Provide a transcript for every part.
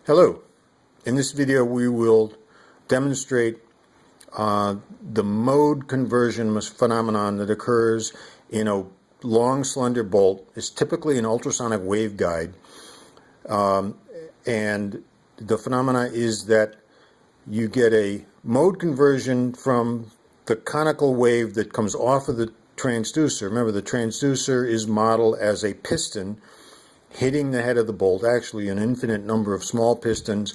Hello. In this video we will demonstrate the mode conversion phenomenon that occurs in a long slender bolt. It's typically an ultrasonic waveguide, and the phenomena is that you get a mode conversion from the conical wave that comes off of the transducer. Remember, the transducer is modeled as a piston hitting the head of the bolt, actually an infinite number of small pistons.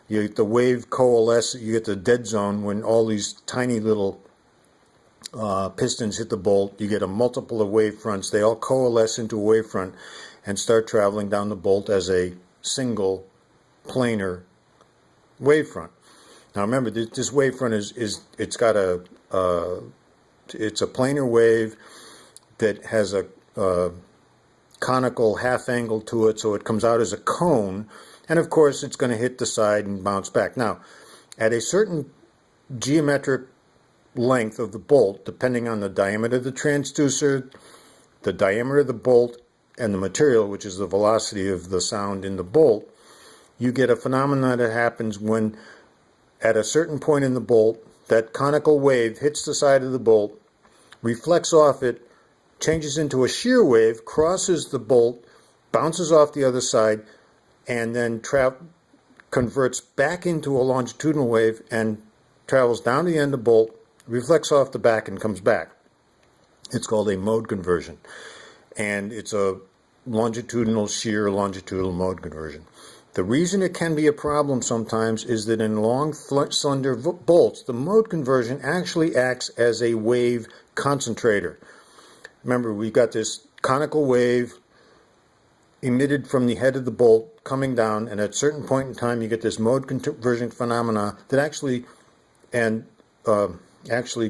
You get the wave coalesce, you get the dead zone when all these tiny little pistons hit the bolt. You get a multiple of wave fronts. They all coalesce into a wave front and start traveling down the bolt as a single planar wave front. Now remember, this wave front it's a planar wave that has a conical half angle to it, so it comes out as a cone, and of course it's going to hit the side and bounce back. Now, at a certain geometric length of the bolt, depending on the diameter of the transducer, the diameter of the bolt, and the material, which is the velocity of the sound in the bolt, you get a phenomenon that happens when at a certain point in the bolt, that conical wave hits the side of the bolt, reflects off it, changes into a shear wave, crosses the bolt, bounces off the other side, and then converts back into a longitudinal wave and travels down the end of the bolt, reflects off the back, and comes back. It's called a mode conversion, and it's a longitudinal shear longitudinal mode conversion. The reason it can be a problem sometimes is that in long slender bolts, the mode conversion actually acts as a wave concentrator. Remember, we've got this conical wave emitted from the head of the bolt coming down, and at a certain point in time you get this mode conversion phenomena that actually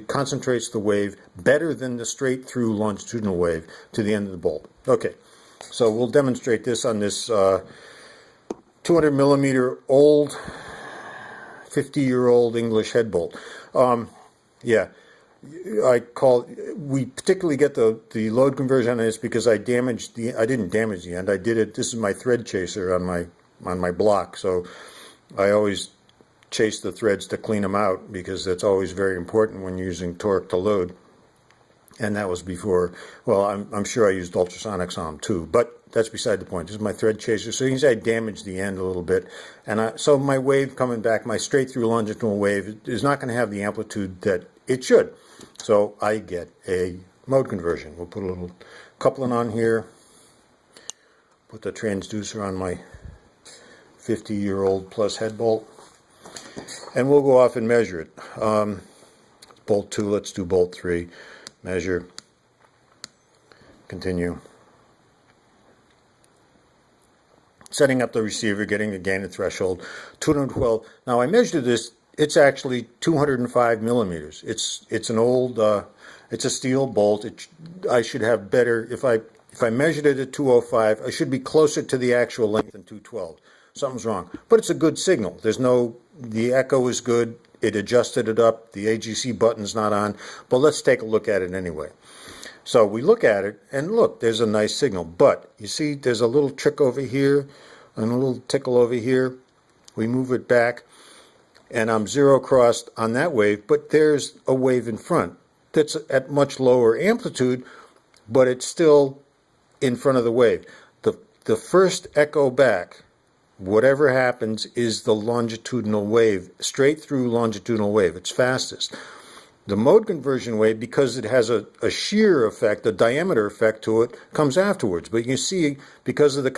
concentrates the wave better than the straight through longitudinal wave to the end of the bolt. Okay, so we'll demonstrate this on this 200 millimeter old 50-year-old English head bolt. We particularly get the load conversion on this because I didn't damage the end. I did it. This is my thread chaser on my block, so I always chase the threads to clean them out because that's always very important when you're using torque to load. And that was before, well, I'm sure I used ultrasonics on them too, but that's beside the point. This is my thread chaser, so you can see I damaged the end a little bit. And so my wave coming back, my straight through longitudinal wave, is not going to have the amplitude that it should. So I get a mode conversion. We'll put a little coupling on here, put the transducer on my 50-year-old plus head bolt, and we'll go off and measure it. Bolt 2, let's do bolt 3. Measure, continue. Setting up the receiver, getting the gain and threshold, 212. Now I measured this, it's actually 205 millimeters. It's an old, it's a steel bolt. I should have better, if I measured it at 205, I should be closer to the actual length than 212. Something's wrong. But it's a good signal. The echo is good. It adjusted it up. The AGC button's not on. But let's take a look at it anyway. So we look at it, and look, there's a nice signal. But you see there's a little trick over here and a little tickle over here. We move it back, and I'm zero crossed on that wave, but there's a wave in front that's at much lower amplitude, but it's still in front of the wave. The first echo back, whatever happens, is the longitudinal wave, straight through longitudinal wave. It's fastest. The mode conversion wave, because it has a shear effect, a diameter effect to it, comes afterwards. But you can see, because of the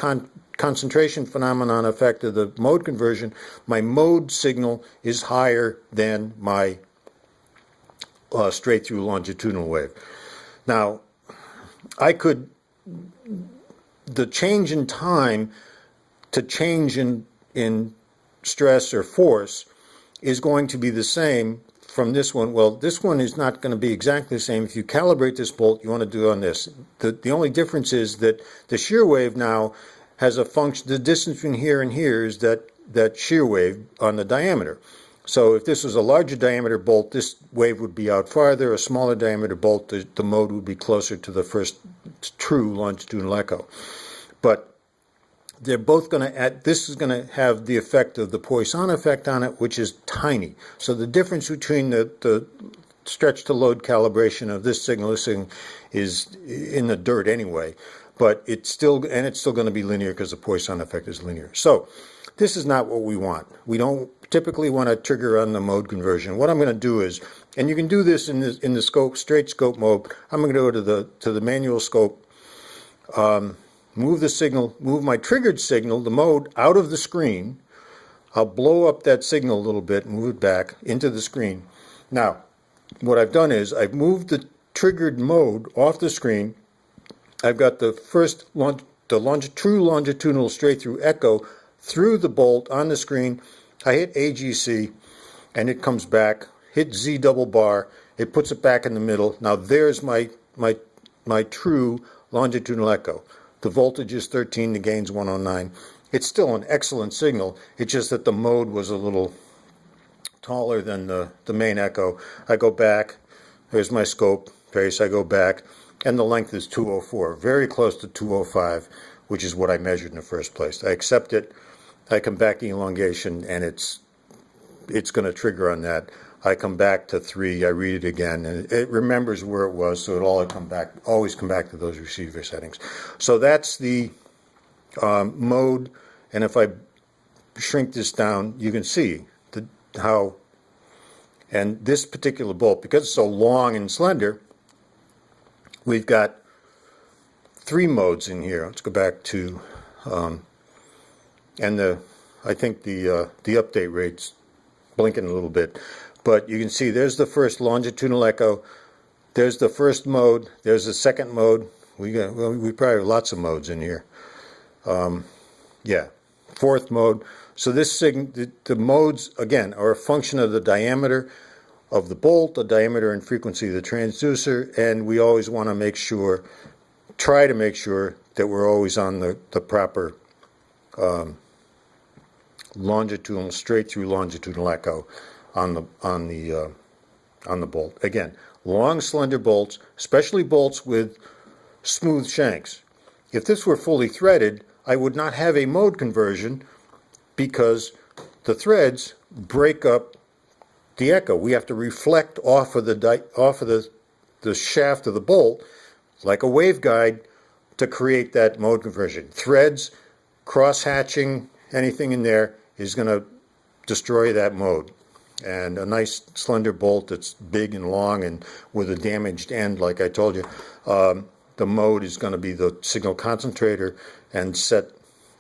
concentration phenomenon effect of the mode conversion, my mode signal is higher than my straight through longitudinal wave. Now, the change in time to change in stress or force is going to be the same from this one. Well, this one is not going to be exactly the same. If you calibrate this bolt, you want to do it on this. The only difference is that the shear wave now has a function. The distance between here and here is that shear wave on the diameter. So if this was a larger diameter bolt, this wave would be out farther. A smaller diameter bolt, the mode would be closer to the first true longitudinal echo. But they're both going to add, this is going to have the effect of the Poisson effect on it, which is tiny. So the difference between the stretch to load calibration of this signal is in the dirt anyway, but it's still going to be linear because the Poisson effect is linear. So this is not what we want. We don't typically want to trigger on the mode conversion. What I'm going to do is, and you can do this in the scope, straight scope mode. I'm going to go to the manual scope, move the signal, move my triggered signal, the mode, out of the screen. I'll blow up that signal a little bit, move it back into the screen. Now, what I've done is I've moved the triggered mode off the screen. I've got the first true longitudinal straight through echo through the bolt on the screen. I hit AGC and it comes back. Hit Z double bar. It puts it back in the middle. Now there's my true longitudinal echo. The voltage is 13, the gain's 109. It's still an excellent signal. It's just that the mode was a little taller than the main echo. I go back. There's my scope trace. I go back, and the length is 204, very close to 205, which is what I measured in the first place. I accept it. I come back to elongation, and it's going to trigger on that. I come back to 3, I read it again, and it remembers where it was, so it'll always come back to those receiver settings. So that's the mode, and if I shrink this down, you can see how, and this particular bolt, because it's so long and slender, we've got 3 modes in here. Let's go back to, and I think the update rate's blinking a little bit. But you can see there's the first longitudinal echo, there's the first mode, there's the second mode. We probably have lots of modes in here. Yeah, fourth mode. So this the modes, again, are a function of the diameter of the bolt, the diameter and frequency of the transducer, and we always want to try to make sure that we're always on the proper longitudinal, straight through longitudinal echo on the bolt. Again, long, slender bolts, especially bolts with smooth shanks. If this were fully threaded, I would not have a mode conversion because the threads break up the echo. We have to reflect off of the shaft of the bolt like a waveguide to create that mode conversion. Threads, cross-hatching, anything in there is going to destroy that mode. And a nice slender bolt that's big and long and with a damaged end, like I told you, the mode is going to be the signal concentrator and set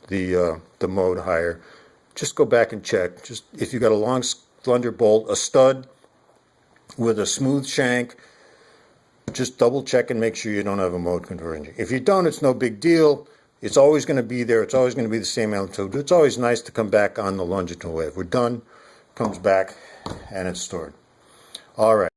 the mode higher. Just go back and check. Just if you've got a long slender bolt, a stud with a smooth shank, just double check and make sure you don't have a mode conversion. If you don't, it's no big deal. It's always going to be there. It's always going to be the same amplitude. It's always nice to come back on the longitudinal wave. We're done. Comes back and it's stored. All right.